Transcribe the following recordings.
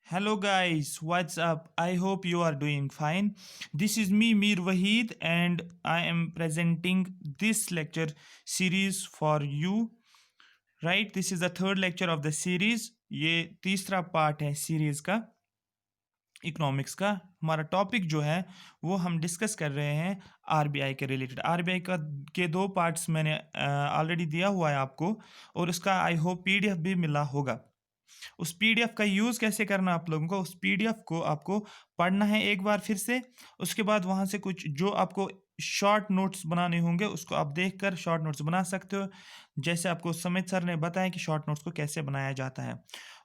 Hello guys, what's up? I hope you are doing fine. This is me Mir Wahid and I am presenting this lecture series for you. Right? This is the third lecture of the series. ये तीसरा part है series का economics का। हमारा topic जो है वो हम डिस्कस कर रहे हैं आरबीआई के रिलेटेड। आरबीआई का के दो पार्ट्स मैंने ऑलरेडी दिया हुआ है आपको और उसका आई होप पीडीएफ भी मिला होगा। उस पीडीएफ का यूज़ कैसे करना आप लोगों को, उस पीडीएफ को आपको पढ़ना है एक बार फिर से। उसके बाद वहाँ से कुछ जो आपको शॉर्ट नोट्स बनाने होंगे उसको आप देखकर शॉर्ट नोट्स बना सकते हो, जैसे आपको समित सर ने बताया कि शॉर्ट नोट्स को कैसे बनाया जाता है।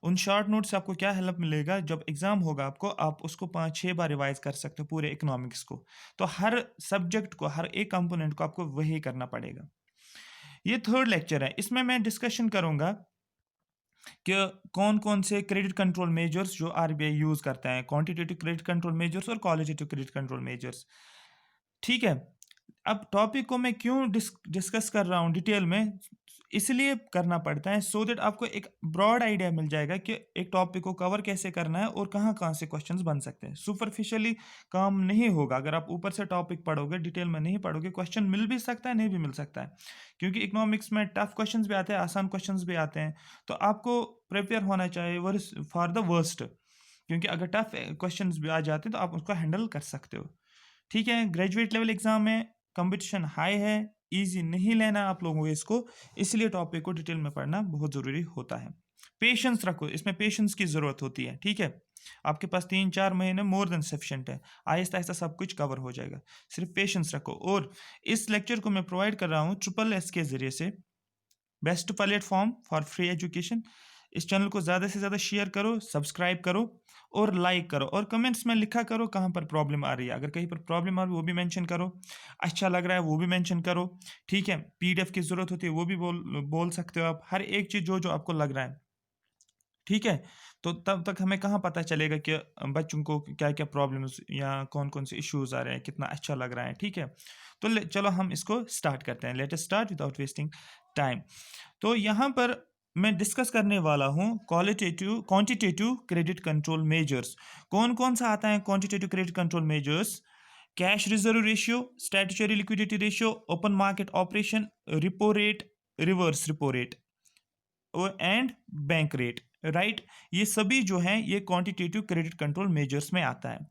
उन शॉर्ट नोट्स से आपको क्या हेल्प मिलेगा, जब एग्ज़ाम होगा आपको आप उसको 5-6 बार रिवाइज कर सकते हो पूरे इकोनॉमिक्स को। तो हर सब्जेक्ट को, हर एक कंपोनेंट को आपको वही करना पड़ेगा। ये थर्ड लेक्चर है, इसमें मैं डिस्कशन करूँगा कि कौन कौन से क्रेडिट कंट्रोल मेजर्स जो आरबीआई यूज़ करता है, क्वांटिटेटिव क्रेडिट कंट्रोल मेजर्स और क्वालिटेटिव क्रेडिट कंट्रोल मेजर्स। ठीक है, अब टॉपिक को मैं क्यों डिस्कस कर रहा हूँ डिटेल में, इसलिए करना पड़ता है सो दैट आपको एक ब्रॉड आइडिया मिल जाएगा कि एक टॉपिक को कवर कैसे करना है और कहाँ कहाँ से क्वेश्चंस बन सकते हैं। सुपरफिशियली काम नहीं होगा, अगर आप ऊपर से टॉपिक पढ़ोगे, डिटेल में नहीं पढ़ोगे, क्वेश्चन मिल भी सकता है, नहीं भी मिल सकता है, क्योंकि इकोनॉमिक्स में टफ क्वेश्चंस भी आते हैं, आसान क्वेश्चंस भी आते हैं। तो आपको प्रिपेयर होना चाहिए फॉर द वर्स्ट, क्योंकि अगर टफ क्वेश्चंस भी आ जाते हैं तो आप उसको हैंडल कर सकते हो। ठीक है, ग्रेजुएट लेवल एग्जाम में कंपटीशन हाई है, इजी नहीं लेना आप लोगों को इसको, इसलिए टॉपिक को डिटेल में पढ़ना बहुत ज़रूरी होता है। पेशेंस रखो, इसमें पेशेंस की ज़रूरत होती है। ठीक है, आपके पास 3-4 महीने मोर देन सफिशेंट है, आहिस्ता आहिस्ता सब कुछ कवर हो जाएगा, सिर्फ पेशेंस रखो। और इस लेक्चर को मैं प्रोवाइड कर रहा हूँ SSS के ज़रिए से, best platform for free education. इस चैनल को ज़्यादा से ज़्यादा शेयर करो, सब्सक्राइब करो और लाइक करो, और कमेंट्स में लिखा करो कहाँ पर प्रॉब्लम आ रही है। अगर कहीं पर प्रॉब्लम आ रही है वो भी मेंशन करो, अच्छा लग रहा है वो भी मेंशन करो। ठीक है, पीडीएफ की ज़रूरत होती है वो भी बोल सकते हो आप, हर एक चीज़ जो जो आपको लग रहा है। ठीक है, तो तब तक हमें कहाँ पता चलेगा कि बच्चों को क्या क्या प्रॉब्लम्स या कौन कौन से इश्यूज आ रहे हैं, कितना अच्छा लग रहा है। ठीक है, तो चलो हम इसको स्टार्ट करते हैं। Let us start without wasting time. तो यहाँ पर मैं डिस्कस करने वाला हूँ क्वांटिटेटिव क्रेडिट कंट्रोल मेजर्स। कौन कौन सा आता है quantitative credit control measures? Cash reserve ratio, statutory liquidity ratio, open market operation, repo rate, reverse repo rate and bank rate. Right, ये सभी जो हैं ये क्वांटिटेटिव क्रेडिट कंट्रोल मेजर्स में आता है।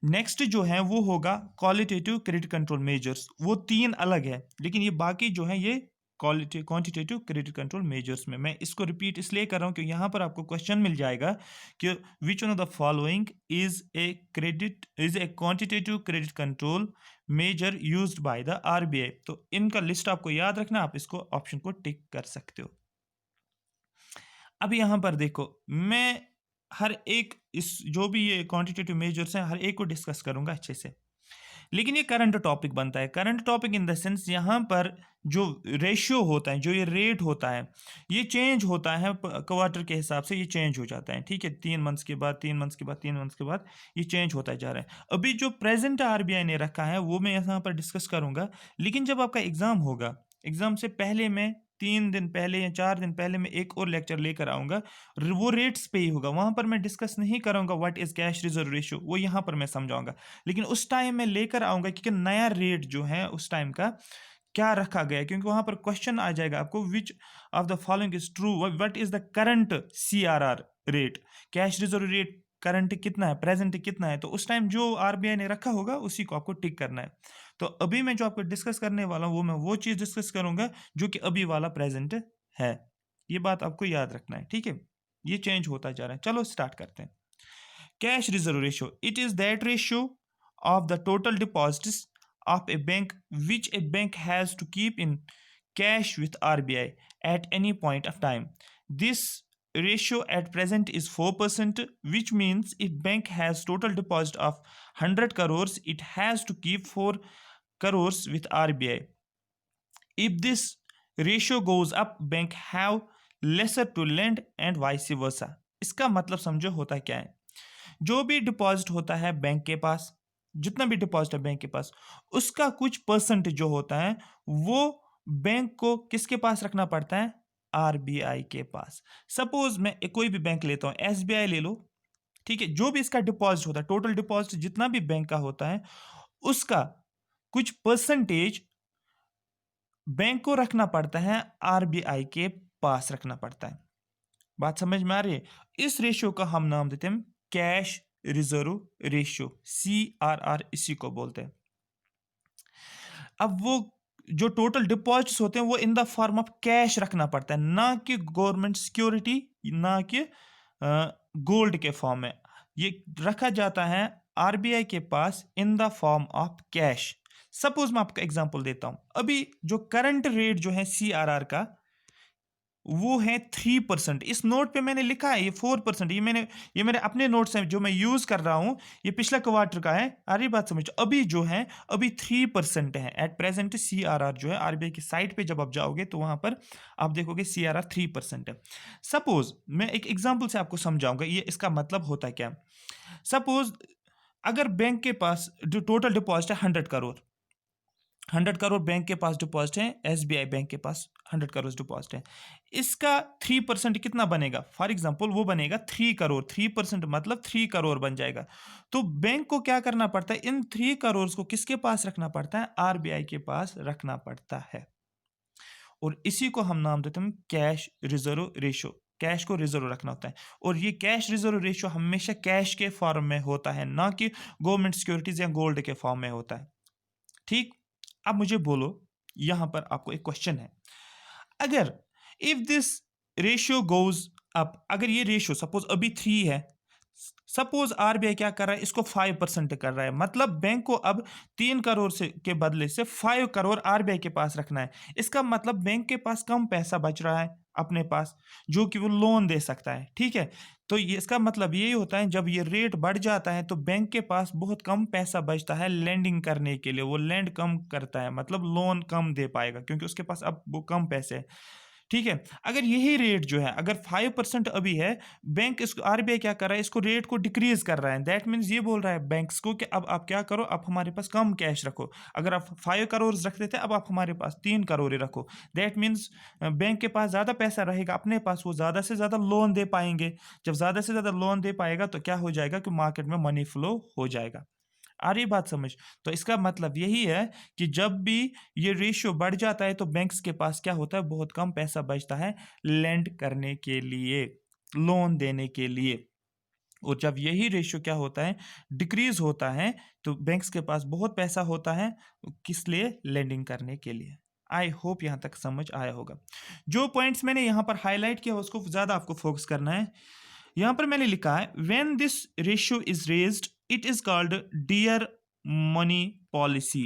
नेक्स्ट जो है वो होगा क्वालिटेटिव क्रेडिट कंट्रोल मेजर्स, वो 3 अलग है, लेकिन ये बाकी जो है ये क्वांटिटेटिव क्रेडिट कंट्रोल मेजर्स में। मैं इसको रिपीट इसलिए कर रहा हूँ कि यहाँ पर आपको क्वेश्चन मिल जाएगा कि which one of the following is a quantitative credit control measure used by the RBI. तो इनका लिस्ट आपको याद रखना, आप इसको ऑप्शन को टिक कर सकते हो। अब यहाँ पर देखो, मैं हर एक इस जो भी ये क्वांटिटेटिव मेजर्स हैं हर एक को डिस्कस करूंगा अच्छे से, लेकिन ये करंट टॉपिक बनता है। Current topic in the sense यहाँ पर जो रेशियो होता है, जो ये रेट होता है, ये चेंज होता है क्वार्टर के हिसाब से, ये चेंज हो जाता है। ठीक है, 3 मंथ्स के बाद, 3 मंथ्स के बाद, 3 मंथ्स के बाद ये चेंज होता जा रहा है। अभी जो प्रेजेंट आरबीआई ने रखा है वो मैं यहाँ पर डिस्कस करूंगा, लेकिन जब आपका एग्जाम होगा, एग्जाम से पहले मैं 3 दिन पहले या 4 दिन पहले मैं एक और लेक्चर लेकर आऊँगा, वो रेट्स पे ही होगा। वहाँ पर मैं डिस्कस नहीं करूँगा what is cash reserve ratio, वो यहाँ पर मैं समझाऊंगा, लेकिन उस टाइम मैं लेकर आऊँगा कि नया रेट जो है उस टाइम का क्या रखा गया है, क्योंकि वहाँ पर क्वेश्चन आ जाएगा आपको which of the following is true, what is the current CRR rate, cash reserve rate current कितना है, प्रेजेंट कितना है। तो उस टाइम जो आरबीआई ने रखा होगा उसी को आपको टिक करना है। तो अभी मैं जो आपको डिस्कस करने वाला हूँ वो चीज़ डिस्कस करूंगा जो कि अभी वाला प्रेजेंट है। ये बात आपको याद रखना है। ठीक है, ये चेंज होता जा रहा है। चलो स्टार्ट करते हैं। Cash reserve ratio, it is that ratio of the total deposits of a bank which a bank has to keep in cash with RBI at any point of time. This ratio at present is 4%, which means if bank has total deposit of 100 crores, it has to keep 4 crores with RBI. If this ratio goes up, bank have lesser to lend and vice versa. इसका मतलब समझो होता क्या है। जो भी deposit होता है बैंक के पास, जितना भी डिपॉजिट है बैंक के पास, उसका कुछ परसेंट जो होता है वो बैंक को किसके पास रखना पड़ता है? आरबीआई के पास। सपोज मैं कोई भी बैंक लेता हूं, एसबीआई ले लो। ठीक है, जो भी इसका डिपॉजिट होता है, टोटल डिपॉजिट जितना भी बैंक का होता है, उसका कुछ परसेंटेज बैंक को रखना पड़ता है, आरबीआई के पास रखना पड़ता है। बात समझ में आ रही है? इस रेशियो का हम नाम देते हैं कैश रिजर्व रेशियो, CRR, इसी को बोलते हैं। अब वो जो टोटल डिपॉजिट्स होते हैं वो इन द फॉर्म ऑफ कैश रखना पड़ता है, ना कि गवर्नमेंट सिक्योरिटी, ना कि गोल्ड के फॉर्म में। ये रखा जाता है आरबीआई के पास in the form of cash. Suppose मैं आपको एग्जांपल देता हूं, अभी जो करंट रेट जो है CRR का, वो है 3%। इस नोट पे मैंने लिखा है ये 4%। ये मेरे अपने नोट्स हैं जो मैं यूज कर रहा हूं, ये पिछला क्वार्टर का है। अरे बात समझ, अभी जो है अभी 3% है एट प्रेजेंट। CRR जो है आरबीआई की साइट पे जब आप जाओगे तो वहां पर आप देखोगे CRR 3% है। सपोज मैं एक एग्जाम्पल से आपको समझाऊंगा ये इसका मतलब होता है क्या। सपोज अगर बैंक के पास जो टोटल डिपॉजिट है 100 करोड़, 100 करोड़ बैंक के पास डिपॉजिट है, SBI बैंक के पास 100 करोड़ डिपॉजिट है, इसका 3% कितना बनेगा? फॉर एग्जांपल वो बनेगा 3 करोड़। 3% मतलब 3 करोड़ बन जाएगा। तो बैंक को क्या करना पड़ता है, इन 3 करोड़ को किसके पास रखना पड़ता है? आरबीआई के पास रखना पड़ता है। और इसी को हम नाम देते हैं कैश रिजर्व रेशियो। कैश को रिजर्व रखना होता है, और ये कैश रिजर्व रेशियो हमेशा कैश के फॉर्म में होता है, ना कि गवर्नमेंट सिक्योरिटीज या गोल्ड के फॉर्म में होता है। ठीक, अब मुझे बोलो, यहां पर आपको एक क्वेश्चन है, अगर if this ratio goes up, अगर ये रेशियो सपोज अभी 3 है, सपोज आरबीआई क्या कर रहा है, इसको 5% कर रहा है, मतलब बैंक को अब 3 करोड़ से के बदले से 5 करोड़ आरबीआई के पास रखना है। इसका मतलब बैंक के पास कम पैसा बच रहा है अपने पास, जो कि वो लोन दे सकता है। ठीक है, तो ये इसका मतलब यही होता है, जब ये रेट बढ़ जाता है तो बैंक के पास बहुत कम पैसा बचता है लेंडिंग करने के लिए। वो लेंड कम करता है, मतलब लोन कम दे पाएगा, क्योंकि उसके पास अब वो कम पैसे है। ठीक है, अगर यही रेट जो है, अगर 5% अभी है, बैंक इसको आरबीआई क्या कर रहा है, इसको रेट को डिक्रीज कर रहा है। दैट मीन्स ये बोल रहा है बैंक्स को कि अब आप क्या करो, आप हमारे पास कम कैश रखो। अगर आप 5 करोड़ रखते थे, अब आप हमारे पास 3 करोड़ रखो। दैट मीन्स बैंक के पास ज़्यादा पैसा रहेगा अपने पास, वो ज़्यादा से ज़्यादा लोन दे पाएंगे। जब ज़्यादा से ज़्यादा लोन दे पाएगा तो क्या हो जाएगा कि मार्केट में मनी फ्लो हो जाएगा। आ रही बात समझ? तो इसका मतलब यही है कि जब भी ये रेशियो बढ़ जाता है तो बैंक्स के पास क्या होता है, बहुत कम पैसा बचता है लेंड करने के लिए, लोन देने के लिए। और जब यही रेशियो क्या होता है, डिक्रीज होता है, तो बैंक्स के पास बहुत पैसा होता है, किस लिए? लेंडिंग करने के लिए। आई होप यहां तक समझ आया होगा। जो पॉइंट्स मैंने यहां पर हाईलाइट किया उसको ज्यादा आपको फोकस करना है। यहां पर मैंने लिखा है when this ratio is raised it is called dear money policy.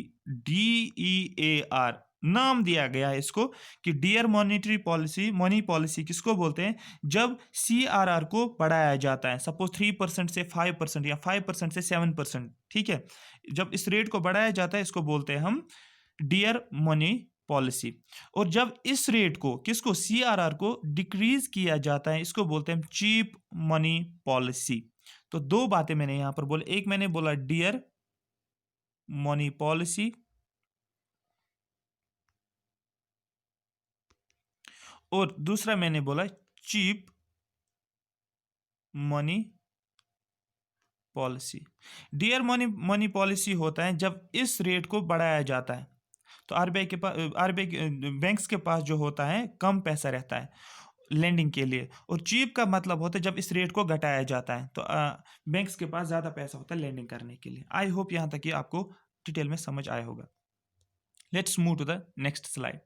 DEAR नाम दिया गया है इसको कि dear monetary policy. Money policy किसको बोलते हैं? जब CRR को बढ़ाया जाता है, सपोज 3% से 5% या 5% से 7%। ठीक है, जब इस रेट को बढ़ाया जाता है इसको बोलते हैं हम डियर मनी पॉलिसी। और जब इस रेट को, किसको? CRR को डिक्रीज किया जाता है, इसको बोलते हैं चीप मनी पॉलिसी। तो दो बातें मैंने यहां पर बोली, एक मैंने बोला डियर मनी पॉलिसी, और दूसरा मैंने बोला cheap money policy. Dear money money policy होता है जब इस रेट को बढ़ाया जाता है, तो आरबीआई के पास, आरबीआई बैंक्स के पास जो होता है कम पैसा रहता है लेंडिंग के लिए। और चीप का मतलब होता है जब इस रेट को घटाया जाता है, तो बैंक्स के पास ज़्यादा पैसा होता है लेंडिंग करने के लिए। आई होप यहाँ तक ये आपको डिटेल में समझ आया होगा। Let's move to the next slide.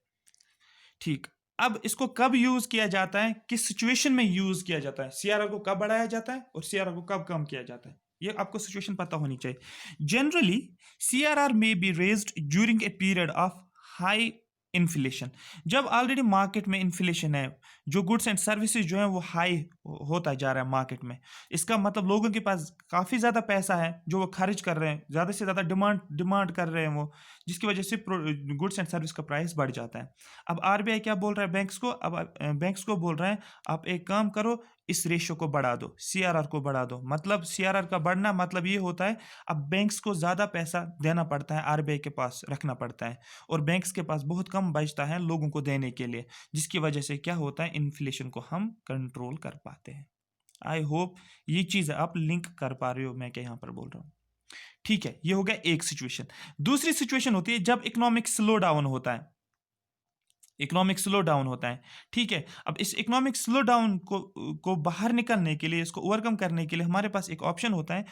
ठीक, अब इसको कब यूज किया जाता है, किस सिचुएशन में यूज किया जाता है, सीआरआर को कब बढ़ाया जाता है और सीआरआर को कब कम किया जाता है, ये आपको सिचुएशन पता होनी चाहिए। जनरली सीआरआर में be raised during a period of high inflation. जब ऑलरेडी मार्केट में इन्फ्लेशन है, जो गुड्स एंड सर्विसेज जो है वो हाई होता जा रहा है मार्केट में, इसका मतलब लोगों के पास काफ़ी ज़्यादा पैसा है जो वो खर्च कर रहे हैं, ज़्यादा से ज़्यादा डिमांड कर रहे हैं वो, जिसकी वजह से गुड्स एंड सर्विस का प्राइस बढ़ जाता है। अब आरबीआई क्या बोल रहा है बैंक्स को? अब बैंक्स को बोल रहा है आप एक काम करो, इस रेशियो को बढ़ा दो, सीआरआर को बढ़ा दो। मतलब सीआरआर का बढ़ना मतलब ये होता है अब बैंक्स को ज़्यादा पैसा देना पड़ता है, आरबीआई के पास रखना पड़ता है, और बैंक्स के पास बहुत कम बचता है लोगों को देने के लिए, जिसकी वजह से क्या होता है, इन्फ्लेशन को हम कंट्रोल कर पाते हैं। आई होप ये चीज़ आप लिंक कर पा रहे हो मैं क्या यहाँ पर बोल रहा हूँ। ठीक है, ये हो गया एक सिचुएशन। दूसरी सिचुएशन होती है जब इकोनॉमिक स्लो डाउन होता है, इकोनॉमिक स्लो डाउन होता है। ठीक है, अब इस इकोनॉमिक स्लो डाउन को बाहर निकलने के लिए, इसको ओवरकम करने के लिए हमारे पास एक ऑप्शन होता है।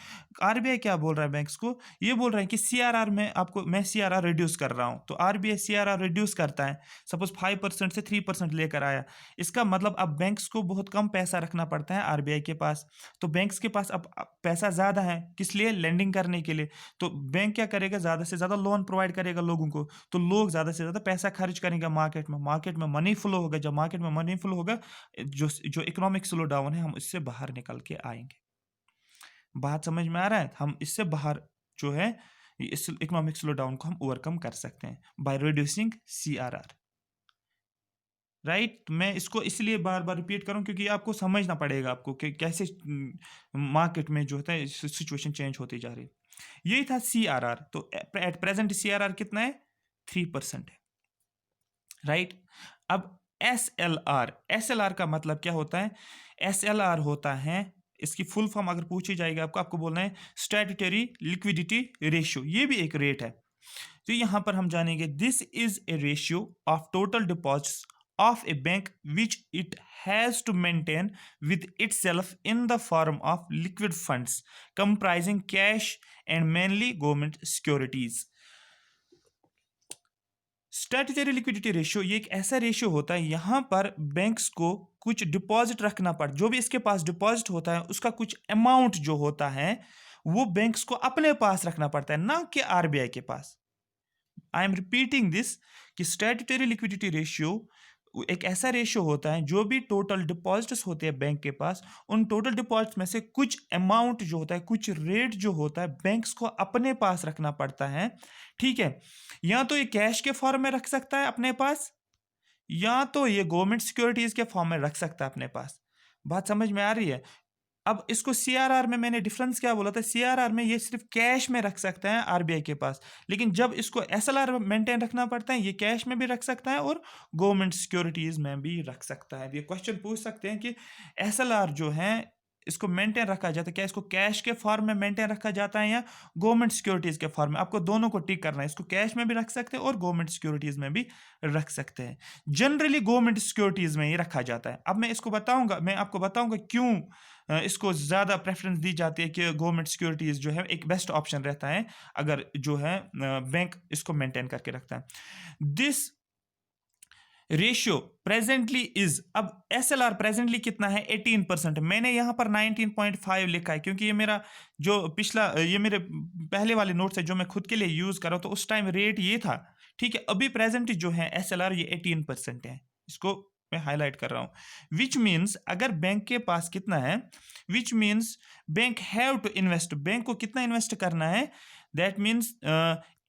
आरबीआई क्या बोल रहा है बैंक्स को, ये बोल रहा है कि सीआरआर में आपको, मैं सीआरआर रिड्यूस कर रहा हूँ, तो आरबीआई सीआरआर रिड्यूस करता है, सपोज 5% से 3% लेकर आया। इसका मतलब अब बैंक्स को बहुत कम पैसा रखना पड़ता है आरबीआई के पास। तो बैंक्स के पास अब पैसा ज़्यादा है, किस लिए, लेंडिंग करने के लिए। तो बैंक क्या करेगा, ज़्यादा से ज़्यादा लोन प्रोवाइड करेगा लोगों को, तो लोग ज़्यादा से ज़्यादा पैसा खर्च करेंगे मार्केट में, मार्केट में मनी फ्लो होगा। जब मार्केट में मनी फ्लो होगा, जो जो इकोनॉमिक स्लो डाउन है, हम इससे बाहर निकल के आएंगे। बात समझ में आ रहा है, हम इससे बाहर जो है, इस इकोनॉमिक स्लो डाउन को हम ओवरकम कर सकते हैं बाय रिड्यूसिंग सीआरआर। राइट, मैं इसको इसलिए बार बार रिपीट करूं क्योंकि आपको समझना पड़ेगा आपको कि कैसे मार्केट में जो होता है सिचुएशन चेंज होती जा रही है। यही था सीआरआर। तो एट प्रेजेंट सीआरआर कितना है, 3% है। राइट, अब एसएलआर, एसएलआर का मतलब क्या होता है, एसएलआर होता है, इसकी फुल फॉर्म अगर पूछी जाएगी आपको, आपको बोलना है स्टैट्यूटरी लिक्विडिटी रेशियो। ये भी एक रेट है। तो यहां पर हम जानेंगे, this is a ratio of total deposits of a bank which it has to maintain with itself in the form of liquid funds comprising cash and mainly government securities. Statutory liquidity ratio ये एक ऐसा ratio होता है, यहाँ पर banks को कुछ deposit रखना पड़ता, जो भी इसके पास डिपॉजिट होता है उसका कुछ अमाउंट जो होता है वो बैंक्स को अपने पास रखना पड़ता है, ना कि आरबीआई के पास। आई एम रिपीटिंग दिस कि स्टैट्यूटरी लिक्विडिटी रेशियो एक ऐसा रेशियो होता है, जो भी टोटल डिपॉजिट्स होते हैं बैंक के पास, उन टोटल डिपॉजिट्स में से कुछ अमाउंट जो होता है, कुछ रेट जो होता है, बैंक्स को अपने पास रखना पड़ता है। ठीक है, या तो ये कैश के फॉर्म में रख सकता है अपने पास, या तो ये गवर्नमेंट सिक्योरिटीज के फॉर्म में रख सकता है अपने पास। बात समझ में आ रही है। अब इसको सीआरआर में मैंने डिफरेंस क्या बोला था, सीआरआर में ये सिर्फ कैश में रख सकते हैं आरबीआई के पास, लेकिन जब इसको एसएलआर में मेंटेन रखना पड़ता है, ये कैश में भी रख सकता है और गवर्नमेंट सिक्योरिटीज में भी रख सकता है। ये क्वेश्चन पूछ सकते हैं कि एसएलआर जो है इसको मेंटेन रखा जाता है, क्या इसको कैश के फॉर्म में मेंटेन रखा जाता है या गवर्नमेंट सिक्योरिटीज के फॉर्म में। आपको दोनों को टिक करना है, इसको कैश में भी रख सकते हैं और गवर्नमेंट सिक्योरिटीज में भी रख सकते हैं। जनरली गवर्नमेंट सिक्योरिटीज में ही रखा जाता है। अब मैं इसको बताऊंगा, मैं आपको बताऊंगा क्यों इसको ज़्यादा प्रेफरेंस दी जाती है कि गवर्नमेंट सिक्योरिटीज़ जो है एक बेस्ट ऑप्शन रहता है अगर जो है बैंक इसको मेंटेन करके रखता है। दिस रेशियो प्रेजेंटली इज, अब एसएलआर प्रेजेंटली कितना है, 18%। मैंने यहाँ पर 19.5 लिखा है क्योंकि ये मेरा जो पिछला, ये मेरे पहले वाले नोट्स है जो मैं खुद के लिए यूज़ कर रहा हूँ, तो उस टाइम रेट ये था। ठीक है, अभी प्रेजेंट जो है एसएलआर ये 18% है, इसको मैं हाईलाइट कर रहा हूं। विच मीन्स अगर बैंक के पास कितना है, which means bank have to invest, bank को कितना इन्वेस्ट करना है, दैट मीन्स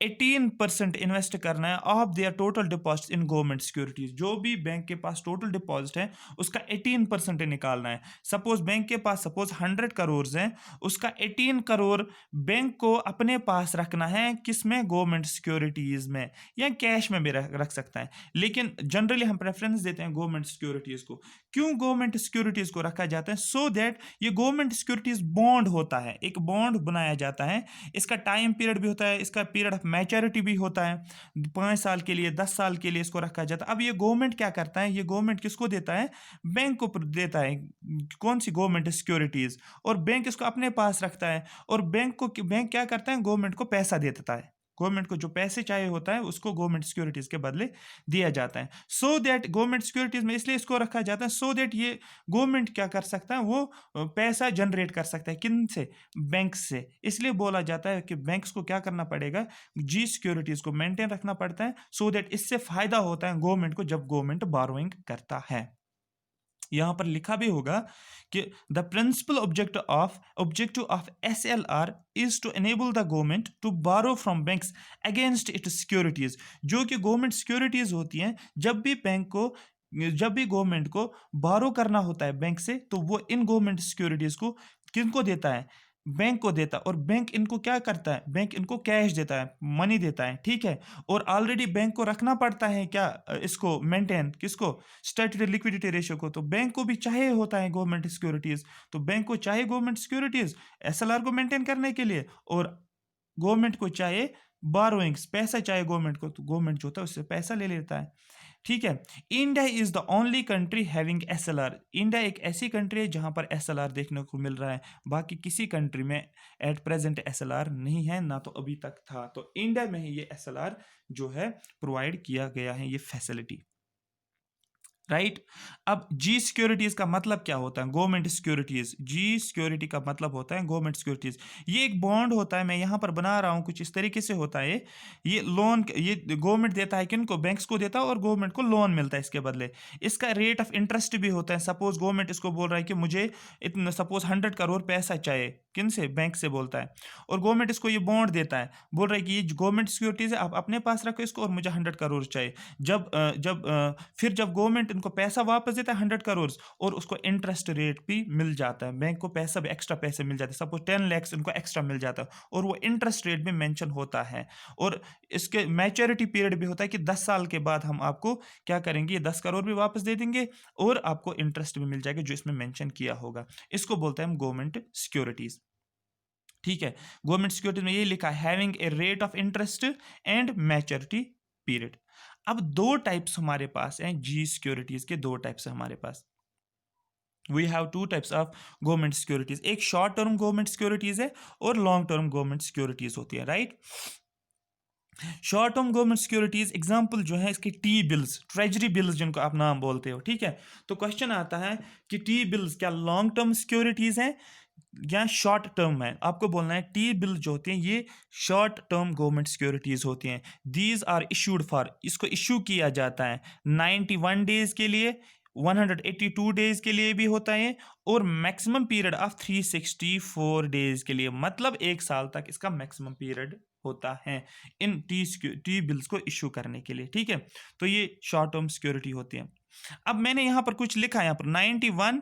18% इन्वेस्ट करना है of their total deposit in government securities. जो भी बैंक के पास टोटल डिपॉजिट है उसका 18% निकालना है। सपोज बैंक के पास सपोज 100 करोड़ है, उसका 18 करोड़ बैंक को अपने पास रखना है, किसमें, गवर्नमेंट सिक्योरिटीज में, या कैश में भी रख सकता है, लेकिन जनरली हम प्रेफरेंस देते हैं गवर्नमेंट सिक्योरिटीज को। क्यों गवर्नमेंट सिक्योरिटीज को रखा जाता है, सो दैट ये गवर्नमेंट सिक्योरिटीज बॉन्ड होता है, एक बॉन्ड बनाया जाता है, इसका टाइम पीरियड भी होता है, इसका पीरियड ऑफ मैच्योरिटी भी होता है, 5 साल के लिए, 10 साल के लिए इसको रखा जाता है। अब ये गवर्नमेंट क्या करता है, ये गवर्नमेंट किसको देता है, बैंक को देता है, कौन सी, गवर्नमेंट सिक्योरिटीज, और बैंक इसको अपने पास रखता है, और बैंक क्या करता है, गवर्नमेंट को पैसा दे देता है, गवर्नमेंट को जो पैसे चाहिए होता है उसको गवर्नमेंट सिक्योरिटीज के बदले दिया जाता है। सो दैट गवर्नमेंट सिक्योरिटीज में इसलिए इसको रखा जाता है, सो दैट ये गवर्नमेंट क्या कर सकता है, वो पैसा जनरेट कर सकता है, किन से, बैंक से। इसलिए बोला जाता है कि बैंक्स को क्या करना पड़ेगा, जी सिक्योरिटीज को मेंटेन रखना पड़ता है, सो दैट इससे फायदा होता है गवर्नमेंट को जब गवर्नमेंट बोरोइंग करता है। यहां पर लिखा भी होगा कि the principal objective of SLR is to enable the government to borrow from banks against its securities. जो कि गवर्नमेंट सिक्योरिटीज होती हैं, जब भी गवर्नमेंट को बारो करना होता है बैंक से, तो वो इन गवर्नमेंट सिक्योरिटीज को किनको देता है, बैंक को देता है, और बैंक इनको क्या करता है, बैंक इनको कैश देता है, मनी देता है, ठीक है। और ऑलरेडी बैंक को रखना पड़ता है क्या, इसको मेंटेन, किसको, स्टैट्यूटरी लिक्विडिटी रेशियो को। तो बैंक को भी चाहिए होता है गवर्नमेंट सिक्योरिटीज, तो बैंक को चाहिए गवर्नमेंट सिक्योरिटीज एसएलआर को मेंटेन करने के लिए, और गवर्नमेंट को चाहिए बारोइंग्स, पैसा चाहिए गवर्नमेंट को, तो गवर्नमेंट जो होता है उससे पैसा ले लेता है, ठीक है। India is the only country having SLR, India एक ऐसी कंट्री है जहां पर एसएलआर देखने को मिल रहा है, बाकी किसी कंट्री में एट प्रेजेंट एसएलआर नहीं है, ना तो अभी तक था। तो इंडिया में ही ये एसएलआर जो है प्रोवाइड किया गया है, ये फैसिलिटी, राइट। अब जी सिक्योरिटीज का मतलब क्या होता है, गवर्नमेंट सिक्योरिटीज, जी सिक्योरिटी का मतलब होता है गवर्नमेंट सिक्योरिटीज। ये एक बॉन्ड होता है, मैं यहाँ पर बना रहा हूँ कुछ इस तरीके से होता है, ये लोन, ये गवर्नमेंट देता है किनको, बैंक्स को देता है, और गवर्नमेंट को लोन मिलता है इसके बदले। इसका रेट ऑफ इंटरेस्ट भी होता है, सपोज गवर्नमेंट इसको बोल रहा है कि मुझे इतना, सपोज 100 करोड़ पैसा चाहिए, किन से, बैंक से बोलता है, और गवर्नमेंट इसको ये बॉन्ड देता है, बोल रहा है कि ये गवर्नमेंट सिक्योरिटीज है, आप अपने पास रखो इसको, और मुझे 100 करोड़ चाहिए। फिर जब गवर्नमेंट इनको पैसा वापस देता है 100 करोड़, और उसको इंटरेस्ट रेट भी मिल जाता है, बैंक को पैसा भी, एक्स्ट्रा पैसे मिल जाते हैं, सपोज 10 लाख इनको एक्स्ट्रा मिल जाता है, और वो इंटरेस्ट रेट भी मेंशन होता है। और इसके मैच्योरिटी पीरियड भी होता है कि 10 साल के बाद हम आपको क्या करेंगे, ये 10 करोड़ भी वापस दे देंगे, और आपको इंटरेस्ट भी मिल जाएगा जो इसमें मेंशन किया होगा। इसको बोलते हैं हम गवर्नमेंट सिक्योरिटीज, ठीक है। गवर्नमेंट सिक्योरिटी में ये लिखा है, having a rate of interest and maturity period. अब दो टाइप्स हमारे पास हैं, जी सिक्योरिटीज के दो टाइप्स हैं हमारे पास। We have two types of government securities, एक शॉर्ट टर्म गवर्नमेंट सिक्योरिटीज है, और लॉन्ग टर्म गवर्नमेंट सिक्योरिटीज होती है, right. Short term government securities example जो है इसकी टी बिल्स, ट्रेजरी बिल्स जिनको आप नाम बोलते हो, ठीक है। तो क्वेश्चन आता है कि टी बिल्स क्या लॉन्ग टर्म सिक्योरिटीज हैं या शॉर्ट टर्म है। आपको बोलना है टी बिल जो होते हैं ये शॉर्ट टर्म गवर्नमेंट सिक्योरिटीज होती हैं। दीज आर इशूड फॉर, इसको इशू किया जाता है 91 डेज के लिए, 182 डेज के लिए भी होता है, और मैक्सिमम पीरियड ऑफ 364 डेज के लिए, मतलब एक साल तक इसका मैक्सिमम पीरियड होता है इन टी बिल्स को इशू करने के लिए, ठीक है। तो ये शॉर्ट टर्म सिक्योरिटी होती है। अब मैंने यहां पर कुछ लिखा है, यहाँ पर 91,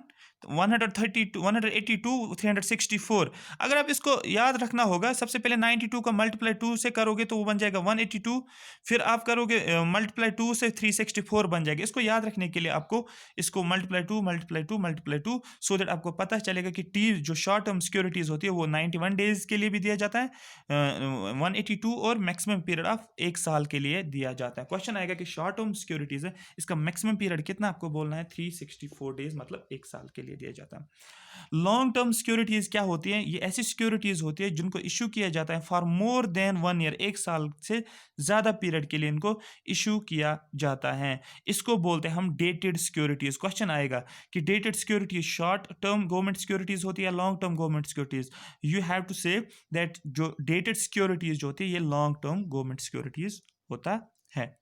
132, 182, 364। अगर आप इसको याद रखना होगा, सबसे पहले 92 का मल्टीप्लाई 2 से करोगे तो वो बन जाएगा 182, फिर आप करोगे मल्टीप्लाई 2 से 364 बन जाएगा। इसको याद रखने के लिए आपको इसको multiply 2 multiply 2 multiply 2, so that आपको पता चलेगा कि टी जो शॉर्ट टर्म सिक्योरिटीज होती है वो 91 डेज के लिए भी दिया जाता है, 182, और मैक्सिमम पीरियड ऑफ एक साल के लिए दिया जाता है। क्वेश्चन आएगा कि शॉर्ट टर्म सिक्योरिटीज है, इसका मैक्सिमम पीरियड कितना, आपको बोलना है 364 डेज, मतलब एक साल के लिए दिया जाता है। लॉन्ग टर्म सिक्योरिटीज क्या होती है, ये ऐसी सिक्योरिटीज होती है जिनको इशू किया जाता है फॉर मोर देन 1 ईयर, एक साल से ज्यादा पीरियड के लिए इनको इशू किया जाता है। इसको बोलते हैं हम डेटेड सिक्योरिटीज। क्वेश्चन आएगा कि dated securities short term government securities होती है, long term government securities. You have to say that जो डेटेड सिक्योरिटीज होती है ये लॉन्ग टर्म गवर्नमेंट सिक्योरिटीज होता है।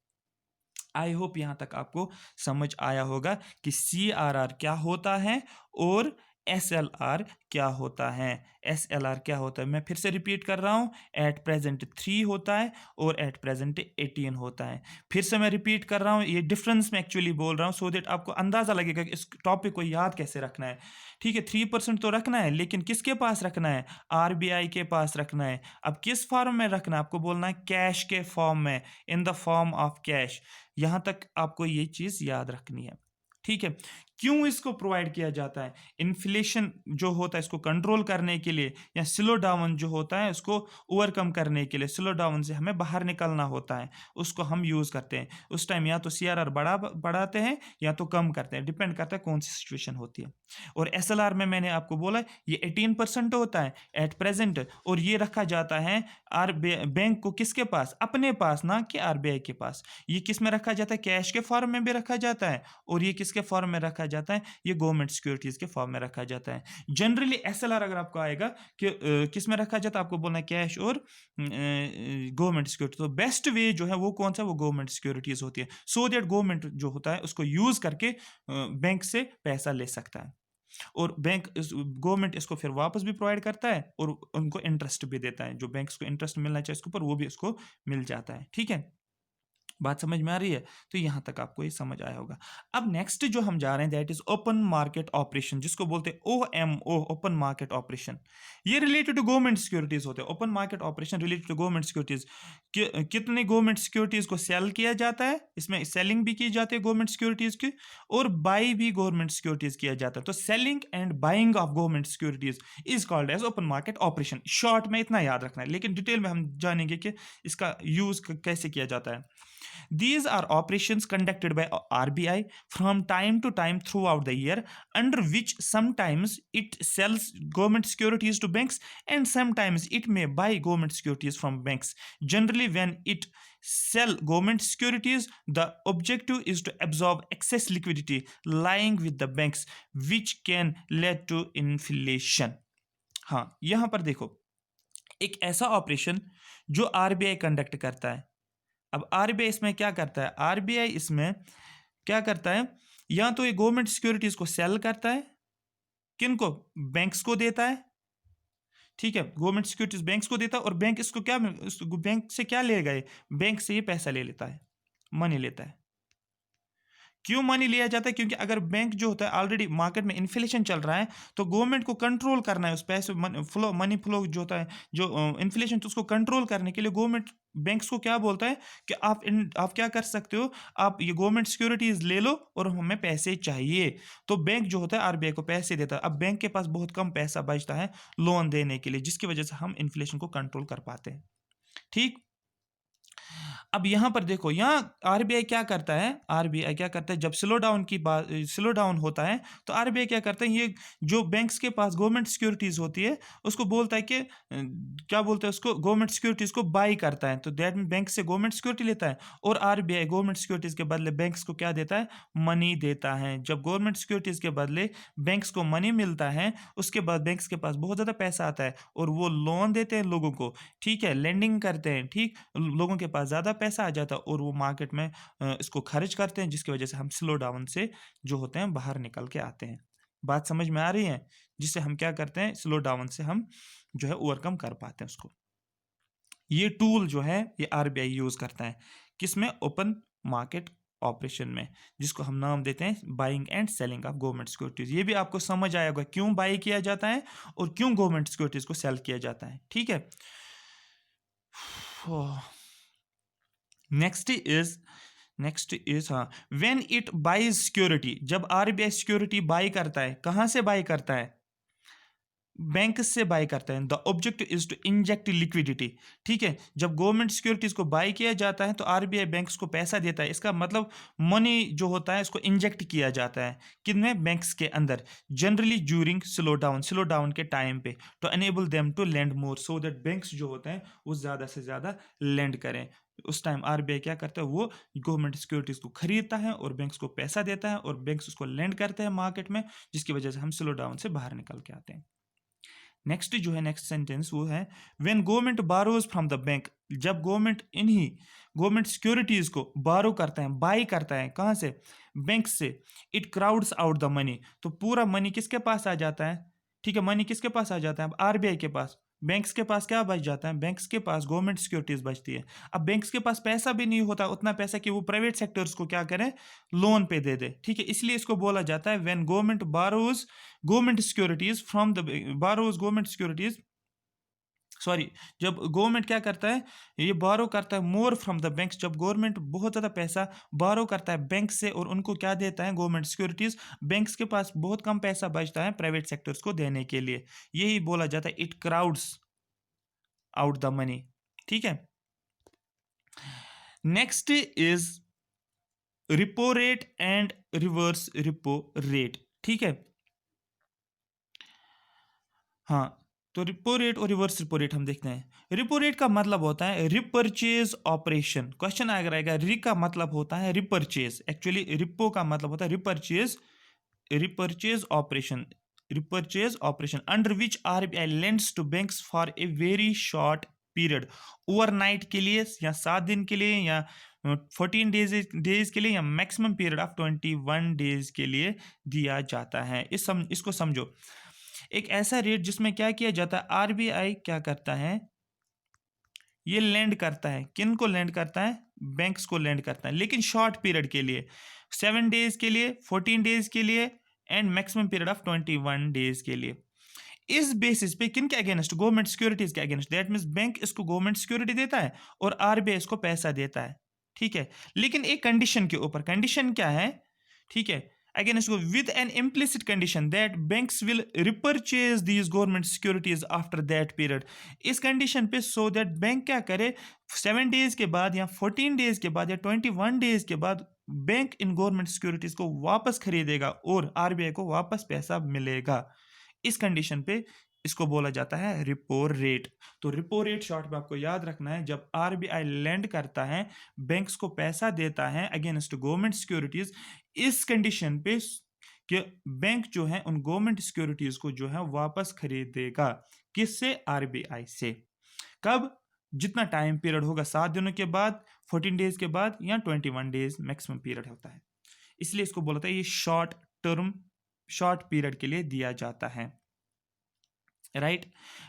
आई होप यहां तक आपको समझ आया होगा कि CRR क्या होता है और SLR क्या होता है। SLR क्या होता है, मैं फिर से रिपीट कर रहा हूं, एट प्रेजेंट 3 होता है और एट प्रेजेंट 18 होता है। फिर से मैं रिपीट कर रहा हूं, ये डिफरेंस में एक्चुअली बोल रहा हूं सो दैट आपको अंदाजा लगेगा कि इस टॉपिक को याद कैसे रखना है, ठीक है। 3% तो रखना है, लेकिन किसके पास रखना है, RBI के पास रखना है। अब किस फॉर्म में रखना है, आपको बोलना है कैश के फॉर्म में, इन द फॉर्म ऑफ कैश। यहां तक आपको ये चीज याद रखनी है, ठीक है। क्यों इसको प्रोवाइड किया जाता है, इन्फ्लेशन जो होता है इसको कंट्रोल करने के लिए, या स्लो डाउन जो होता है उसको ओवरकम करने के लिए, स्लो डाउन से हमें बाहर निकलना होता है, उसको हम यूज करते हैं। उस टाइम या तो CRR बढ़ाते हैं या तो कम करते हैं, डिपेंड करता है कौन सी सिचुएशन होती है। और SLR में मैंने आपको बोला ये 18% होता है एट प्रेजेंट, और ये रखा जाता है बैंक को किसके पास, अपने पास, ना कि RBI के पास। ये किस में रखा जाता है, कैश के फॉर्म में भी रखा जाता है, और ये किसके फॉर्म में रखा जाता है, ये गवर्नमेंट सिक्योरिटीज के फॉर्म में रखा जाता है। जनरली SLR अगर आपको आएगा कि किस में रखा जाता है, आपको बोलना है कैश और गवर्नमेंट सिक्योरिटी। तो बेस्ट वे जो है वो कौन सा, वो गवर्नमेंट सिक्योरिटीज होती है, सो दैट गवर्नमेंट जो होता है उसको यूज करके बैंक से पैसा ले सकता है, और बैंक गवर्नमेंट इसको फिर वापस भी प्रोवाइड करता है, और उनको इंटरेस्ट भी देता है, जो बैंक को इंटरेस्ट मिलना चाहिए इसके ऊपर वो भी उसको मिल जाता है, ठीक है। बात समझ में आ रही है? तो यहाँ तक आपको ये समझ आया होगा। अब नेक्स्ट जो हम जा रहे हैं that is open market operation, जिसको बोलते हैं OMO, ओपन मार्केट ऑपरेशन। ये रिलेटेड टू गवर्नमेंट सिक्योरिटीज होते हैं। Open market operation related to government securities. कितने गवर्नमेंट सिक्योरिटीज को सेल किया जाता है, इसमें सेलिंग भी की जाती है गवर्नमेंट सिक्योरिटीज की, और बाई भी गवर्नमेंट सिक्योरिटीज किया जाता है। तो selling and buying of government securities is called as open market operation. Short में इतना याद रखना है, लेकिन डिटेल में हम जानेंगे कि इसका यूज कैसे किया जाता है। These are operations conducted by RBI from time to time throughout the year, under which sometimes it sells government securities to banks and sometimes it may buy government securities from banks. Generally, when it sell government securities, the objective is to absorb excess liquidity lying with the banks, which can lead to inflation. हाँ, यहाँ पर देखो, एक ऐसा operation जो RBI conduct करता है। अब आरबीआई इसमें क्या करता है? आरबीआई इसमें क्या करता है? या तो ये गवर्नमेंट सिक्योरिटीज को सेल करता है, किनको? बैंक्स को देता है। ठीक है, गवर्नमेंट सिक्योरिटीज बैंक्स को देता है, और बैंक इसको क्या, बैंक से क्या लेगा? ये बैंक से ये पैसा ले लेता है, मनी लेता है। क्यों मनी लिया जाता है? क्योंकि अगर बैंक जो होता है ऑलरेडी मार्केट में इन्फ्लेशन चल रहा है, तो गवर्नमेंट को कंट्रोल करना है उस पैसे फ्लो, मनी फ्लो जो होता है, जो इन्फ्लेशन, तो उसको कंट्रोल करने के लिए गवर्नमेंट बैंक्स को क्या बोलता है कि आप क्या कर सकते हो, आप ये गवर्नमेंट सिक्योरिटीज ले लो और हमें पैसे चाहिए। तो बैंक जो होता है आरबीआई को पैसे देता है। अब बैंक के पास बहुत कम पैसा बचता है लोन देने के लिए, जिसकी वजह से हम इन्फ्लेशन को कंट्रोल कर पाते हैं। ठीक, अब यहां पर देखो, यहाँ आरबीआई क्या करता है? आरबीआई क्या करता है, जब स्लो डाउन की बात, स्लो डाउन होता है, तो आरबीआई क्या करता है, ये जो बैंक्स के पास गवर्नमेंट सिक्योरिटीज होती है उसको बोलता है कि क्या बोलते हैं उसको, गवर्नमेंट सिक्योरिटीज को बाई करता है। तो दैट मीन बैंक से गवर्नमेंट सिक्योरिटी लेता है, और आरबीआई गवर्नमेंट सिक्योरिटीज के बदले बैंक्स को क्या देता है? मनी देता है। जब गवर्नमेंट सिक्योरिटीज के बदले बैंक्स को मनी मिलता है, उसके बाद बैंक्स के पास बहुत ज़्यादा पैसा आता है और वो लोन देते हैं लोगों को। ठीक है, लेंडिंग करते हैं। ठीक, लोगों के पास ज़्यादा पैसा आ जाता है और वो मार्केट में इसको खर्च करते हैं, जिसकी वजह से हम स्लो डाउन से जो होते हैं बाहर निकल के आते हैं। बात समझ में आ रही है? जिससे हम क्या करते हैं, स्लो डाउन से हम जो है ओवरकम कर पाते हैं उसको। ये टूल जो है ये आरबीआई यूज करता है, किसमें? ओपन मार्केट ऑपरेशन में, जिसको हम नाम देते हैं buying and selling of government securities. ये भी आपको समझ आया होगा क्यों बाई किया जाता है और क्यों गवर्नमेंट सिक्योरिटीज को सेल किया जाता है। ठीक है, नेक्स्ट इज हाँ, व्हेन इट बाइज सिक्योरिटी, जब आरबीआई सिक्योरिटी बाई करता है, कहां से बाई करता है? बैंक से बाई करता है। The objective is to inject liquidity. ठीक है, जब गवर्नमेंट सिक्योरिटीज को बाई किया जाता है तो आरबीआई बैंक्स को पैसा देता है। इसका मतलब मनी जो होता है इसको इंजेक्ट किया जाता है किनमें? बैंक्स के अंदर। जनरली ड्यूरिंग स्लो डाउन के टाइम पे, to enable them to lend more, so that banks जो होते हैं वो ज़्यादा से ज़्यादा लेंड करें। उस टाइम आरबीआई क्या करता है, वो गवर्नमेंट सिक्योरिटीज को खरीदता है और बैंक्स को पैसा देता है और बैंक्स उसको लेंड करते हैं मार्केट में, जिसकी वजह से हम स्लो डाउन से बाहर निकल के आते हैं। नेक्स्ट जो है, नेक्स्ट सेंटेंस वो है when government borrows from the bank, जब गवर्नमेंट इन्हीं गवर्नमेंट सिक्योरिटीज को बारो करता है, बाई करता है, कहाँ से? बैंक से। It crowds out the money, तो पूरा मनी किसके पास आ जाता है? ठीक है, मनी किसके पास आ जाता है? अब आरबीआई के पास। बैंक्स के पास क्या बच जाता है? बैंक्स के पास गवर्नमेंट सिक्योरिटीज बचती है। अब बैंक्स के पास पैसा भी नहीं होता उतना पैसा कि वो प्राइवेट सेक्टर्स को क्या करें, लोन पे दे दे। ठीक है, इसलिए इसको बोला जाता है when government borrows government securities from the borrows government securities, sorry, जब गवर्नमेंट क्या करता है, ये बारो करता है मोर फ्रॉम द बैंक्स, जब गवर्नमेंट बहुत ज़्यादा पैसा बारो करता है बैंक से और उनको क्या देता है, गवर्नमेंट सिक्योरिटीज, बैंक्स के पास बहुत कम पैसा बचता है प्राइवेट सेक्टर्स को देने के लिए, यही बोला जाता है it crowds out the money. ठीक है, next is repo rate and reverse repo rate. ठीक है, हाँ, तो रिपो रेट और रिवर्स रिपो रेट हम देखते हैं। रिपो रेट का मतलब होता है रिपर्चेज ऑपरेशन। क्वेश्चन अगर आएगा, री का मतलब होता है रिपर्चेज, एक्चुअली रिपो का मतलब होता है repurchase, repurchase operation under which RBI lends to banks for a very short period, overnight के लिए या 7 दिन के लिए या 14 डेज के लिए या मैक्सिमम पीरियड ऑफ 21 डेज के लिए दिया जाता है। इसको समझो, एक ऐसा रेट जिसमें क्या किया जाता है, आरबीआई क्या करता है, ये लेंड करता है, किन को लेंड करता है? बैंक्स को लेंड करता है, लेकिन शॉर्ट पीरियड के लिए, 7 डेज के लिए, 14 डेज के लिए and maximum period of 21 days के लिए। इस बेसिस पे किन के अगेंस्ट? गवर्नमेंट सिक्योरिटीज के अगेंस्ट। दैट मीन्स बैंक इसको गवर्नमेंट सिक्योरिटी देता है और आरबीआई इसको पैसा देता है, ठीक है, लेकिन एक कंडीशन के ऊपर। कंडीशन क्या है? ठीक है, against with an implicit condition that banks will repurchase these government securities after that period. इस कंडीशन पे सो दैट बैंक क्या करे, 7 डेज के बाद या 14 डेज के बाद या 21 डेज के बाद बैंक इन गवर्नमेंट सिक्योरिटीज को वापस खरीदेगा और आरबीआई को वापस पैसा मिलेगा। इस कंडीशन पे इसको बोला जाता है रिपो रेट। तो रिपो रेट शॉर्ट में आपको याद रखना है, जब आरबीआई लेंड करता है, बैंक्स को पैसा देता है अगेंस्ट गवर्नमेंट सिक्योरिटीज, इस कंडीशन पे कि बैंक जो है उन गवर्नमेंट सिक्योरिटीज को जो है वापस खरीदेगा। किससे? आरबीआई से। कब? जितना टाइम पीरियड होगा, 7 दिनों के बाद, 14 डेज के बाद या 21 डेज मैक्सिमम पीरियड होता है, इसलिए इसको बोलता है ये शॉर्ट टर्म, शॉर्ट पीरियड के लिए दिया जाता है, right.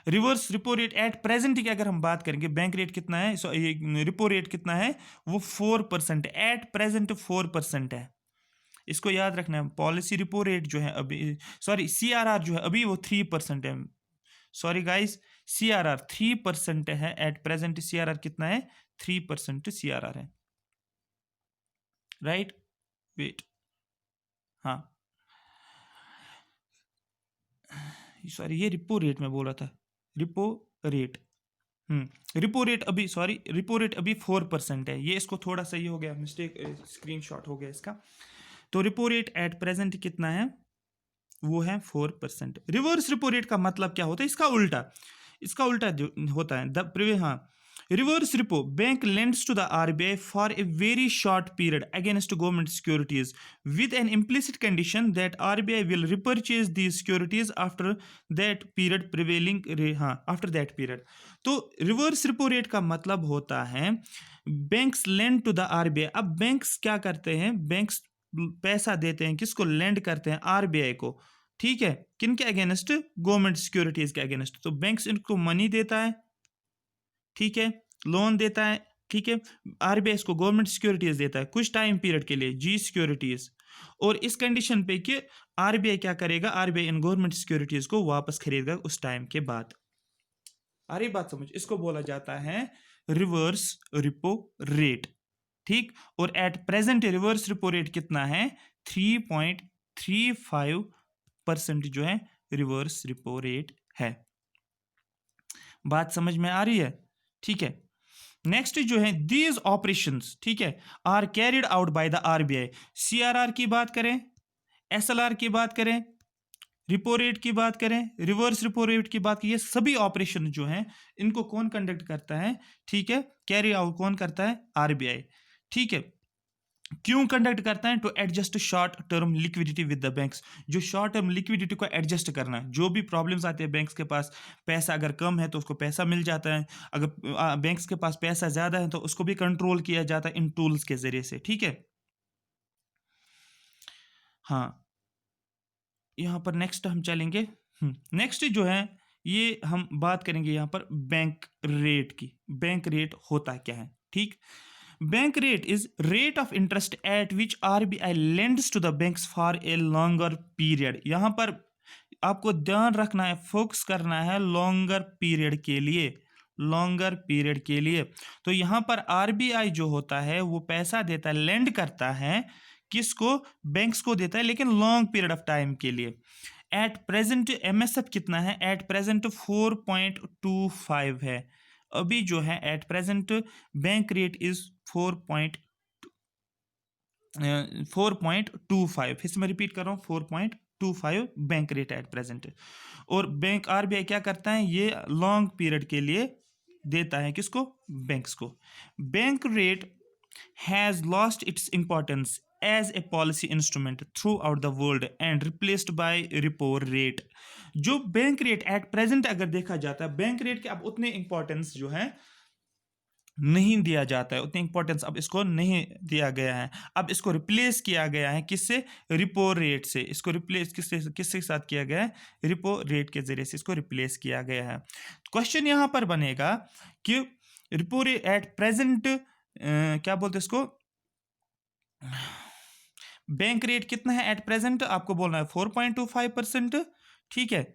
Reverse repo rate at present की अगर हम बात करेंगे, बैंक रेट कितना है, रिपो रेट कितना है, वो 4%, एट प्रेजेंट 4% है। इसको याद रखना है। पॉलिसी रिपो रेट जो है अभी, सॉरी सीआरआर जो है अभी वो 3% है। सॉरी गाइस, सीआरआर 3% है एट प्रेजेंट। सीआरआर कितना है? 3% सीआरआर है, राइट। वेट, हाँ सॉरी, ये रिपो रेट में बोल रहा था, रिपो रेट। रिपो रेट अभी, सॉरी, रिपो रेट अभी 4% है। ये इसको थोड़ा सही हो गया, मिस्टेक, स्क्रीनशॉट हो गया इसका। तो रिपो रेट एट प्रेजेंट कितना है? वो है 4%। रिवर्स रिपो रेट का मतलब क्या होता है? इसका उल्टा, इसका उल्टा जो होता है हाँ, reverse repo, bank lends to the RBI for a very short period against government securities with an implicit condition that RBI will repurchase the securities after that period prevailing, हाँ आफ्टर दैट पीरियड। तो reverse repo rate का मतलब होता है banks lend to the RBI. अब banks क्या करते हैं? बैंक्स पैसा देते हैं, किसको? लेंड करते हैं आरबीआई को, ठीक है, किन के अगेंस्ट? गवर्नमेंट सिक्योरिटीज के अगेंस्ट। तो बैंक्स इनको मनी देता है, ठीक है, लोन देता है, ठीक है, आरबीआई इसको गवर्नमेंट सिक्योरिटीज देता है कुछ टाइम पीरियड के लिए, जी सिक्योरिटीज, और इस कंडीशन पे कि आरबीआई क्या करेगा? आरबीआई इन गवर्नमेंट सिक्योरिटीज को वापस खरीदेगा उस टाइम के बाद। आ रही बात समझ? इसको बोला जाता है रिवर्स रिपो रेट, ठीक। और at present reverse repo rate कितना है? 3.35% जो है रिवर्स रिपो रेट है। बात समझ में आ रही है? ठीक है। नेक्स्ट जो है दीज ऑपरेशंस, ठीक है, are carried out by the RBI. CRR की बात करें, एसएलआर की बात करें, रिपो रेट की बात करें, रिवर्स रिपो रेट की बात की, ये सभी ऑपरेशन जो हैं इनको कौन कंडक्ट करता है? ठीक है, कैरी आउट कौन करता है? आरबीआई, ठीक है। क्यों कंडक्ट करता है? To adjust short term liquidity with the banks. जो शॉर्ट टर्म लिक्विडिटी को एडजस्ट करना है, जो भी प्रॉब्लम्स आते हैं बैंक्स के पास, पैसा अगर कम है तो उसको पैसा मिल जाता है, अगर बैंक्स के पास पैसा ज्यादा है तो उसको भी कंट्रोल किया जाता है इन टूल्स के जरिए से, ठीक है। हाँ, यहाँ पर नेक्स्ट हम चलेंगे। नेक्स्ट जो है ये हम बात करेंगे यहाँ पर बैंक रेट की। बैंक रेट होता क्या है? ठीक, bank rate is rate of interest at which RBI lends to the banks for a longer period. यहां पर आपको ध्यान रखना है, फोकस करना है लॉन्गर पीरियड के लिए, लॉन्गर पीरियड के लिए। तो यहां पर आरबीआई जो होता है वो पैसा देता है, लेंड करता है, किसको? बैंक्स को देता है, लेकिन लॉन्ग पीरियड ऑफ टाइम के लिए। एट प्रेजेंट एमएसएफ कितना है? एट प्रेजेंट 4.25 है अभी जो है। At present bank rate is 4.25। फिर से मैं रिपीट कर रहा हूँ, 4.25 बैंक रेट एट प्रेजेंट। और बैंक आरबीआई क्या करता है? ये लॉन्ग पीरियड के लिए देता है, किसको? बैंक्स को। Bank rate has lost its importance as a policy instrument throughout the world and replaced by repo rate. जो बैंक रेट एट प्रेजेंट अगर देखा जाता है, बैंक रेट के अब उतने इंपॉर्टेंस जो है नहीं दिया जाता है, उतनी इंपॉर्टेंस अब इसको नहीं दिया गया है। अब इसको रिप्लेस किया गया है किससे? रिपो रेट से। इसको रिप्लेस किसके साथ किया गया है? रिपो रेट के जरिए से इसको रिप्लेस किया गया है। क्वेश्चन यहां पर बनेगा कि रिपो रेट एट प्रेजेंट क्या बोलते हैं इसको, बैंक रेट कितना है एट प्रेजेंट, आपको बोलना है 4.25%। ठीक है,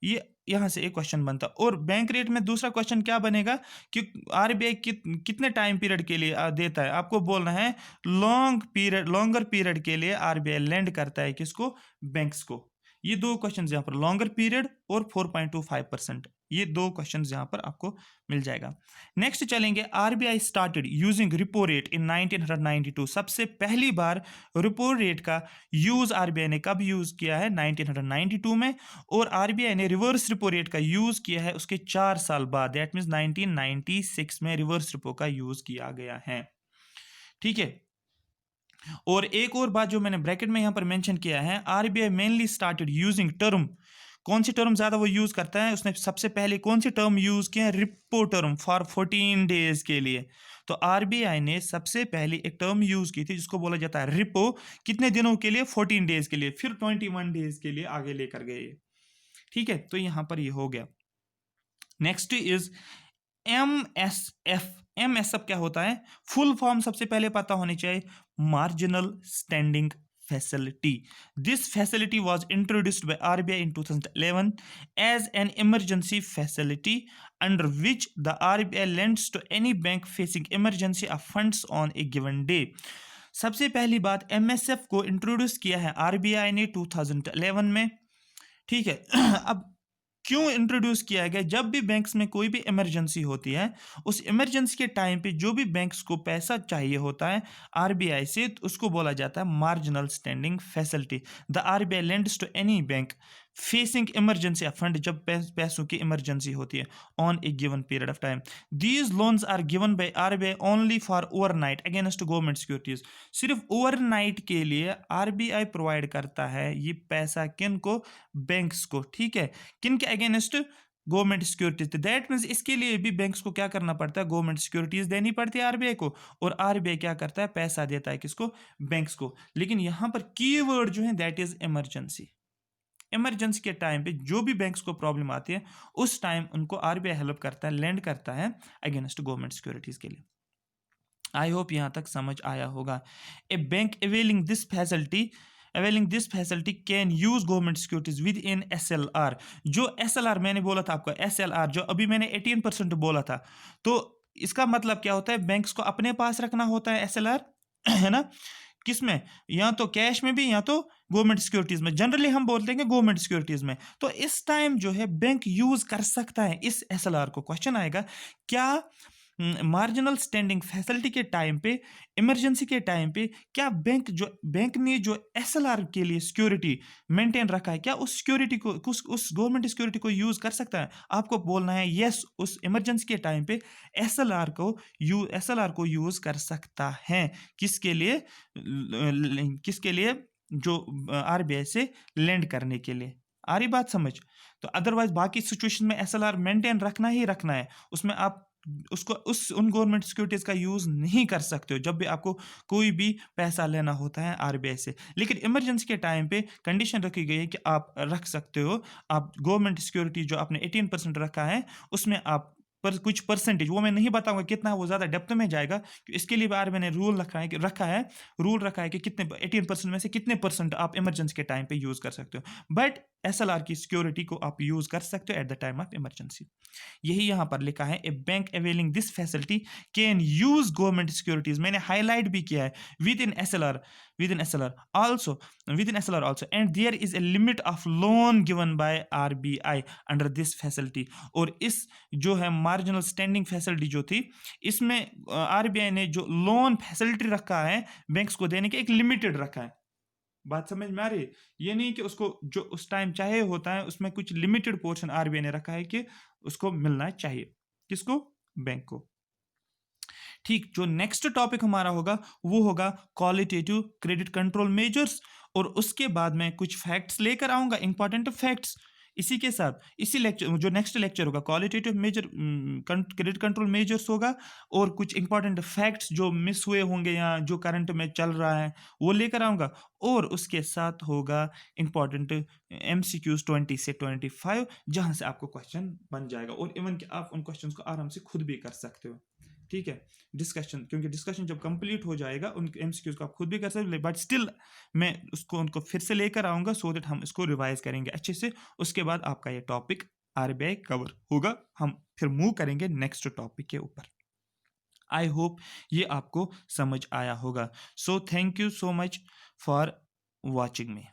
ये यहां से एक क्वेश्चन बनता। और बैंक रेट में दूसरा क्वेश्चन क्या बनेगा कि आरबीआई कितने टाइम पीरियड के लिए देता है, आपको बोलना है लॉन्गर पीरियड के लिए आरबीआई लेंड करता है किसको, बैंक्स को। ये दो क्वेश्चन यहाँ पर, लॉन्गर पीरियड और 4.25%, ये दो क्वेश्चन यहाँ पर आपको मिल जाएगा। नेक्स्ट चलेंगे, RBI started using repo rate in 1992। सबसे पहली बार रिपो रेट का यूज आरबीआई ने कब यूज किया है, 1992 में। और आरबीआई ने रिवर्स रिपो रेट का यूज किया है उसके 4 साल बाद, दैट मीन्स 1996 में रिवर्स रिपो का यूज किया गया है। ठीक है, और एक और बात जो मैंने ब्रैकेट में यहां पर मेंशन किया है, RBI mainly started using term, कौन सी टर्म ज्यादा वो यूज करता है, उसने सबसे पहले कौन सी टर्म यूज किया है, रिपो टर्म फॉर 14 डेज के लिए। तो आरबीआई ने सबसे पहले एक टर्म यूज की थी जिसको बोला जाता है रिपो, कितने दिनों के लिए, 14 डेज के लिए, फिर 21 डेज के लिए आगे लेकर गए। ठीक है, तो यहां पर ये हो गया। नेक्स्ट इज एमएसएफ क्या होता है, फुल फॉर्म सबसे पहले पता होनी चाहिए, marginal standing facility. This facility was introduced by RBI in 2011 as an emergency facility under which the RBI lends to any bank facing emergency of funds on a given day. सबसे पहली बात, MSF को introduce किया है RBI ने 2011 में। ठीक है, अब क्यों इंट्रोड्यूस किया गया, जब भी बैंक्स में कोई भी इमरजेंसी होती है, उस इमरजेंसी के टाइम पे जो भी बैंक्स को पैसा चाहिए होता है आरबीआई से, तो उसको बोला जाता है marginal standing facility. The RBI lends to any bank facing emergency fund, जब पैसों की इमरजेंसी होती है on a given period of time. These loans are given by RBI only for overnight against government securities. सिर्फ overnight के लिए RBI provide करता है ये पैसा, किन को, बैंक्स को। ठीक है, किन के against, government securities. That means इसके लिए भी बैंक्स को क्या करना पड़ता है, गवर्नमेंट सिक्योरिटीज देनी पड़ती है आरबीआई को, और आरबीआई क्या करता है, पैसा देता है किसको, बैंक्स को। लेकिन यहां पर कीवर्ड जो है दैट इज इमरजेंसी। इमरजेंसी के टाइम पे जो भी बैंक्स को प्रॉब्लम आती है उस टाइम उनको आरबीआई हेल्प करता है, लेंड करता है अगेंस्ट गवर्नमेंट सिक्योरिटीज के लिए। आई होप यहां तक समझ आया होगा। ए bank availing this facility can use government securities within SLR। जो SLR मैंने बोला था आपको, SLR जो अभी मैंने 18% बोला था, तो इसका मतलब क्या होता है, बैंक्स को अपने पास रखना होता है SLR, है ना, किसमें, या तो कैश में भी या तो गवर्नमेंट सिक्योरिटीज में, जनरली हम बोलते हैं गवर्नमेंट सिक्योरिटीज में। तो इस टाइम जो है बैंक यूज कर सकता है इस SLR को। क्वेश्चन आएगा, क्या मार्जिनल स्टैंडिंग फैसिलिटी के टाइम पे, इमरजेंसी के टाइम पे, क्या बैंक ने जो एसएलआर के लिए सिक्योरिटी मेंटेन रखा है, क्या उस सिक्योरिटी को, उस गवर्नमेंट सिक्योरिटी को यूज कर सकता है? आपको बोलना है यस, उस इमरजेंसी के टाइम पे एसएलआर को यूज कर सकता है। किसके लिए जो आरबीआई से लेंड करने के लिए। आ रही बात समझ? तो अदरवाइज बाकी सिचुएशन में एसएलआर मेंटेन रखना ही रखना है, उसमें आप उसको उन गवर्नमेंट सिक्योरिटीज का यूज नहीं कर सकते हो जब भी आपको कोई भी पैसा लेना होता है आरबीआई से। लेकिन इमरजेंसी के टाइम पे कंडीशन रखी गई है कि आप रख सकते हो, आप गवर्नमेंट सिक्योरिटी जो आपने 18% रखा है उसमें आप पर कुछ परसेंटेज, वो मैं नहीं बताऊंगा कितना है, वो ज्यादा डेप्थ में जाएगा, इसके लिए बार मैंने रूल रूल रखा है कि कितने 18% में से कितने परसेंट आप इमरजेंसी के टाइम पे यूज कर सकते हो। बट एसएलआर की सिक्योरिटी को आप यूज कर सकते हो at the time of emergency. यही यहां पर लिखा है, a bank availing this facility can use government securities, मैंने हाईलाइट भी किया है, within SLR also, and there is a limit of loan given by RBI under this facility। और इस जो है मार्जिनल स्टैंडिंग फैसिलिटी जो थी, इसमें आरबीआई ने जो लोन फैसिलिटी रखा है बैंक्स को देने के, एक लिमिटेड रखा है। बात समझ में आ रही है? ये नहीं कि उसको जो उस टाइम चाहे होता है, उसमें कुछ लिमिटेड पोर्शन आरबीआई ने रखा है कि उसको मिलना चाहिए, किसको, बैंक को। ठीक, जो नेक्स्ट टॉपिक हमारा होगा वो होगा क्वालिटेटिव क्रेडिट कंट्रोल मेजर्स, और उसके बाद मैं कुछ फैक्ट्स लेकर आऊंगा, इंपॉर्टेंट फैक्ट्स इसी के साथ इसी लेक्चर जो नेक्स्ट लेक्चर होगा qualitative measure credit control measures होगा, और कुछ इंपॉर्टेंट फैक्ट्स जो मिस हुए होंगे या जो करंट में चल रहा है वो लेकर आऊँगा, और उसके साथ होगा इंपॉर्टेंट MCQs 20 से 25, जहाँ से आपको क्वेश्चन बन जाएगा, और इवन कि आप उन क्वेश्चंस को आराम से खुद भी कर सकते हो। ठीक है, डिस्कशन, क्योंकि डिस्कशन जब कंप्लीट हो जाएगा उन MCQs को आप खुद भी कर सकते हो, बट स्टिल मैं उसको उनको फिर से लेकर आऊँगा सो दैट हम इसको रिवाइज करेंगे अच्छे से। उसके बाद आपका ये टॉपिक RBI कवर होगा, हम फिर मूव करेंगे नेक्स्ट टॉपिक के ऊपर। आई होप ये आपको समझ आया होगा। So thank you so much for watching me.